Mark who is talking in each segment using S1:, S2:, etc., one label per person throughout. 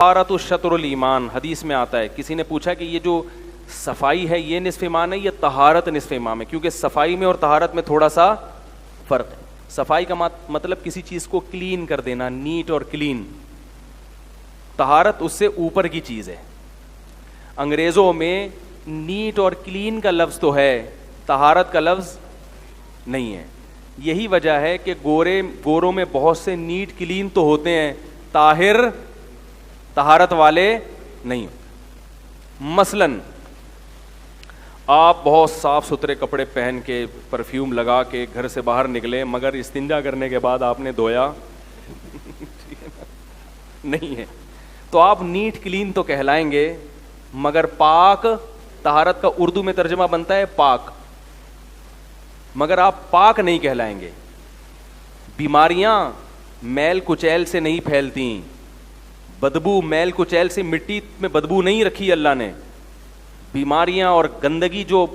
S1: طہارت شطر الایمان، حدیث میں آتا ہے. کسی نے پوچھا کہ یہ جو صفائی ہے یہ نصف ایمان ہے یا طہارت نصف ایمان ہے؟ کیونکہ صفائی میں اور طہارت میں تھوڑا سا فرق ہے. صفائی کا مطلب کسی چیز کو کلین کر دینا، نیٹ اور کلین. طہارت اس سے اوپر کی چیز ہے. انگریزوں میں نیٹ اور کلین کا لفظ تو ہے، طہارت کا لفظ نہیں ہے. یہی وجہ ہے کہ گوروں میں بہت سے نیٹ کلین تو ہوتے ہیں، طاہر طہارت والے نہیں. مثلاً آپ بہت صاف ستھرے کپڑے پہن کے پرفیوم لگا کے گھر سے باہر نکلے، مگر استنجا کرنے کے بعد آپ نے دھویا نہیں ہے، تو آپ نیٹ کلین تو کہلائیں گے، مگر پاک. طہارت کا اردو میں ترجمہ بنتا ہے پاک، مگر آپ پاک نہیں کہلائیں گے. بیماریاں میل کچیل سے نہیں پھیلتی، بدبو میل کچیل سے، مٹی میں بدبو نہیں رکھی اللہ نے. بیماریاں اور گندگی جو،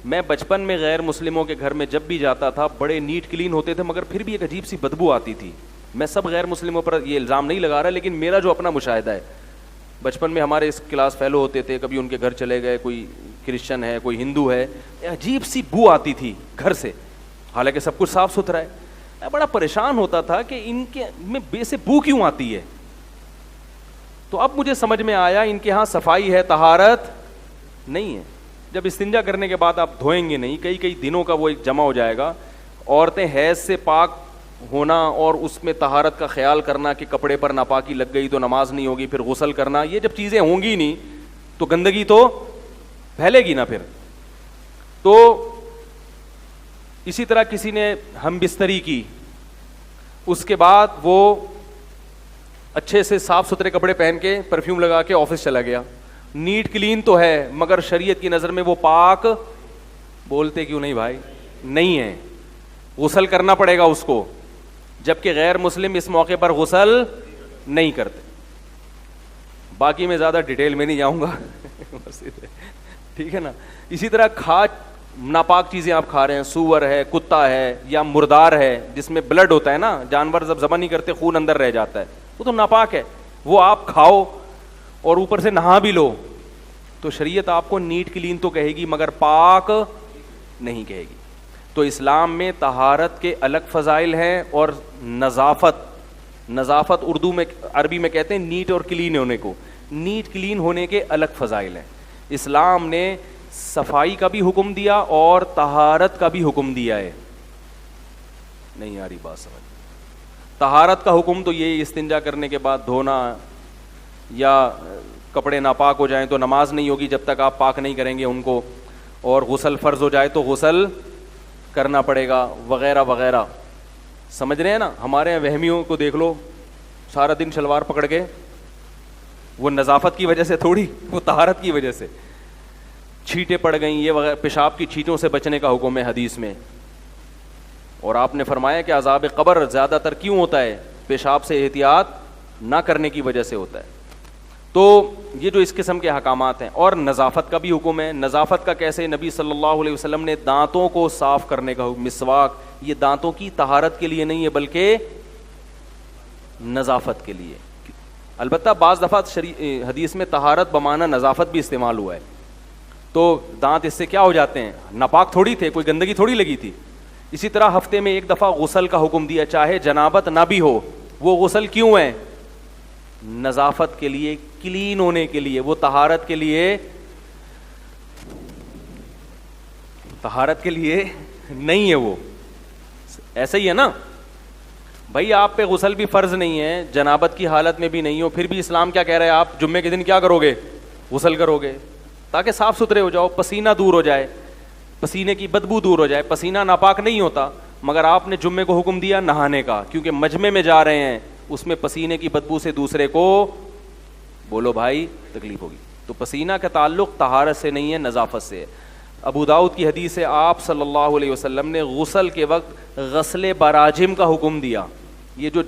S1: میں بچپن میں غیر مسلموں کے گھر میں جب بھی جاتا تھا بڑے نیٹ کلین ہوتے تھے، مگر پھر بھی ایک عجیب سی بدبو آتی تھی. میں سب غیر مسلموں پر یہ الزام نہیں لگا رہا، لیکن میرا جو اپنا مشاہدہ ہے، بچپن میں ہمارے اس کلاس فیلو ہوتے تھے، کبھی ان کے گھر چلے گئے، کوئی کرسچن ہے کوئی ہندو ہے، عجیب سی بو آتی تھی گھر سے، حالانکہ سب کچھ صاف ستھرا ہے. میں بڑا پریشان ہوتا تھا کہ ان کے میں بے سے بو کیوں آتی ہے. تو اب مجھے سمجھ میں آیا ان کے ہاں صفائی ہے، طہارت نہیں ہے. جب استنجا کرنے کے بعد آپ دھوئیں گے نہیں، کئی دنوں کا وہ ایک جمع ہو جائے گا. عورتیں حیض سے پاک ہونا اور اس میں طہارت کا خیال کرنا کہ کپڑے پر ناپاکی لگ گئی تو نماز نہیں ہوگی، پھر غسل کرنا، یہ جب چیزیں ہوں گی نہیں تو گندگی تو پھیلے گی نا پھر. تو اسی طرح کسی نے ہم بستری کی، اس کے بعد وہ اچھے سے صاف ستھرے کپڑے پہن کے پرفیوم لگا کے آفس چلا گیا، نیٹ کلین تو ہے، مگر شریعت کی نظر میں وہ پاک بولتے کیوں نہیں بھائی؟ نہیں ہے. غسل کرنا پڑے گا اس کو، جبکہ غیر مسلم اس موقع پر غسل نہیں کرتے. باقی میں زیادہ ڈیٹیل میں نہیں جاؤں گا ٹھیک ہے نا. اسی طرح ناپاک چیزیں آپ کھا رہے ہیں، سور ہے، کتا ہے یا مردار ہے جس میں بلڈ ہوتا ہے نا، جانور جب ذبح نہیں کرتے خون اندر رہ جاتا ہے، وہ تو ناپاک ہے. وہ آپ کھاؤ اور اوپر سے نہا بھی لو تو شریعت آپ کو نیٹ کلین تو کہے گی مگر پاک نہیں کہے گی. تو اسلام میں طہارت کے الگ فضائل ہیں، اور نظافت اردو میں عربی میں کہتے ہیں نیٹ اور کلین ہونے کو، نیٹ کلین ہونے کے الگ فضائل ہیں. اسلام نے صفائی کا بھی حکم دیا اور طہارت کا بھی حکم دیا ہے. نہیں آ رہی بات سمجھ؟ طہارت کا حکم تو یہ استنجا کرنے کے بعد دھونا، یا کپڑے ناپاک ہو جائیں تو نماز نہیں ہوگی جب تک آپ پاک نہیں کریں گے ان کو، اور غسل فرض ہو جائے تو غسل کرنا پڑے گا وغیرہ وغیرہ. سمجھ رہے ہیں نا؟ ہمارے یہاں وہمیوں کو دیکھ لو، سارا دن شلوار پکڑ کے، وہ نظافت کی وجہ سے تھوڑی، وہ طہارت کی وجہ سے. چھینٹیں پڑ گئیں یہ وغیرہ، پیشاب کی چھینٹوں سے بچنے کا حکم ہے حدیث میں. اور آپ نے فرمایا کہ عذاب قبر زیادہ تر کیوں ہوتا ہے؟ پیشاب سے احتیاط نہ کرنے کی وجہ سے ہوتا ہے. تو یہ جو اس قسم کے احکامات ہیں. اور نظافت کا بھی حکم ہے. نظافت کا کیسے؟ نبی صلی اللہ علیہ وسلم نے دانتوں کو صاف کرنے کا حکم. مسواک یہ دانتوں کی طہارت کے لیے نہیں ہے بلکہ نظافت کے لیے. البتہ بعض دفعہ حدیث میں طہارت بمعنی نظافت بھی استعمال ہوا ہے. تو دانت اس سے کیا ہو جاتے ہیں؟ ناپاک تھوڑی تھے، کوئی گندگی تھوڑی لگی تھی. اسی طرح ہفتے میں ایک دفعہ غسل کا حکم دیا، چاہے جنابت نہ بھی ہو. وہ غسل کیوں ہے؟ نظافت کے لیے، کلین ہونے کے لیے. وہ طہارت کے لیے نہیں ہے. وہ ایسا ہی ہے نا بھائی، آپ پہ غسل بھی فرض نہیں ہے، جنابت کی حالت میں بھی نہیں ہو، پھر بھی اسلام کیا کہہ رہا ہے؟ آپ جمعے کے دن کیا کرو گے؟ غسل کرو گے، تاکہ صاف ستھرے ہو جاؤ، پسینہ دور ہو جائے، پسینے کی بدبو دور ہو جائے. پسینہ ناپاک نہیں ہوتا، مگر آپ نے جمعے کو حکم دیا نہانے کا، کیونکہ مجمع میں جا رہے ہیں، اس میں پسینے کی بدبو سے دوسرے کو بولو بھائی تکلیف ہوگی. تو پسینہ کا تعلق طہارت سے نہیں ہے، نظافت سے ہے. ابو داؤد کی حدیث ہے، آپ صلی اللہ علیہ وسلم نے غسل کے وقت غسل براجم کا حکم دیا. یہ جو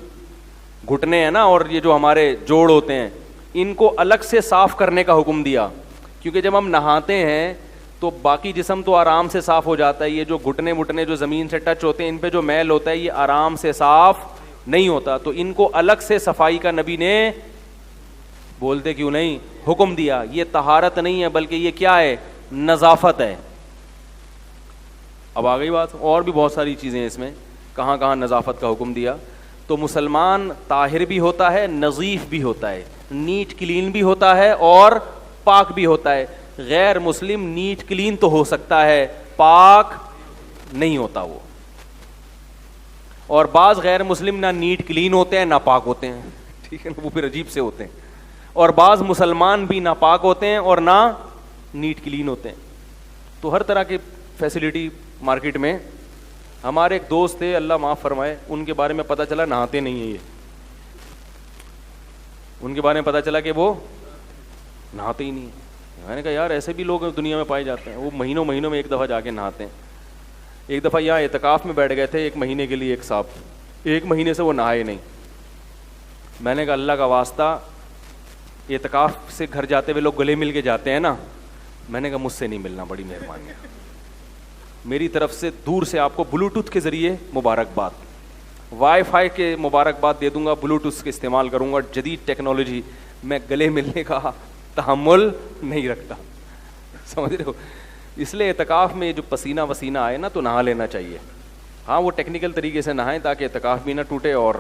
S1: گھٹنے ہیں نا، اور یہ جو ہمارے جوڑ ہوتے ہیں، ان کو الگ سے صاف کرنے کا حکم دیا. کیونکہ جب ہم نہاتے ہیں تو باقی جسم تو آرام سے صاف ہو جاتا ہے، یہ جو گھٹنے وٹنے جو زمین سے ٹچ ہوتے ہیں، ان پہ جو میل ہوتا ہے یہ آرام سے صاف نہیں ہوتا. تو ان کو الگ سے صفائی کا نبی نے بولتے کیوں نہیں؟ حکم دیا. یہ طہارت نہیں ہے بلکہ یہ کیا ہے؟ نظافت ہے. اب آ گئی بات. اور بھی بہت ساری چیزیں اس میں, کہاں کہاں نظافت کا حکم دیا. تو مسلمان طاہر بھی ہوتا ہے, نظیف بھی ہوتا ہے, نیٹ کلین بھی ہوتا ہے اور پاک بھی ہوتا ہے. غیر مسلم نیٹ کلین تو ہو سکتا ہے, پاک نہیں ہوتا وہ. اور بعض غیر مسلم نہ نیٹ کلین ہوتے ہیں نہ پاک ہوتے ہیں, ٹھیک ہے نا, وہ پھر عجیب سے ہوتے ہیں. اور بعض مسلمان بھی نہ پاک ہوتے ہیں اور نہ نیٹ کلین ہوتے ہیں. تو ہر طرح کی فیسلٹی مارکیٹ میں. ہمارے ایک دوست تھے, اللہ معاف فرمائے, ان کے بارے میں پتہ چلا نہاتے نہیں ہیں. یہ ان کے بارے میں پتہ چلا کہ وہ نہاتے ہی نہیں ہیں. میں نے کہا یار ایسے بھی لوگ دنیا میں پائے جاتے ہیں, وہ مہینوں مہینوں میں ایک دفعہ جا کے نہاتے ہیں. ایک دفعہ یہاں اعتکاف میں بیٹھ گئے تھے 1 مہینے کے لیے, ایک صاحب 1 مہینے سے وہ نہائے نہیں. میں نے کہا اللہ کا واسطہ, اعتکاف سے گھر جاتے ہوئے لوگ گلے مل کے جاتے ہیں نا, میں نے کہا مجھ سے نہیں ملنا, بڑی مہربانی ہے, میری طرف سے دور سے آپ کو بلوٹوتھ کے ذریعے مبارکباد, وائی فائی کے مبارکباد دے دوں گا, بلوٹوتھ کے استعمال کروں گا, جدید ٹیکنالوجی. میں گلے ملنے کا تحمل نہیں رکھتا, سمجھ رہے ہو. اس لیے اعتکاف میں جو پسینہ وسینہ آئے نا تو نہا لینا چاہیے. ہاں وہ ٹیکنیکل طریقے سے نہائیں تاکہ اعتکاف بھی نہ ٹوٹے, اور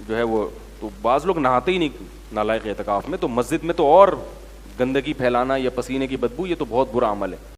S1: جو ہے وہ, تو بعض لوگ نہاتے ہی نہیں نالائق اعتکاف میں, تو مسجد میں تو اور گندگی پھیلانا یا پسینے کی بدبو, یہ تو بہت برا عمل ہے.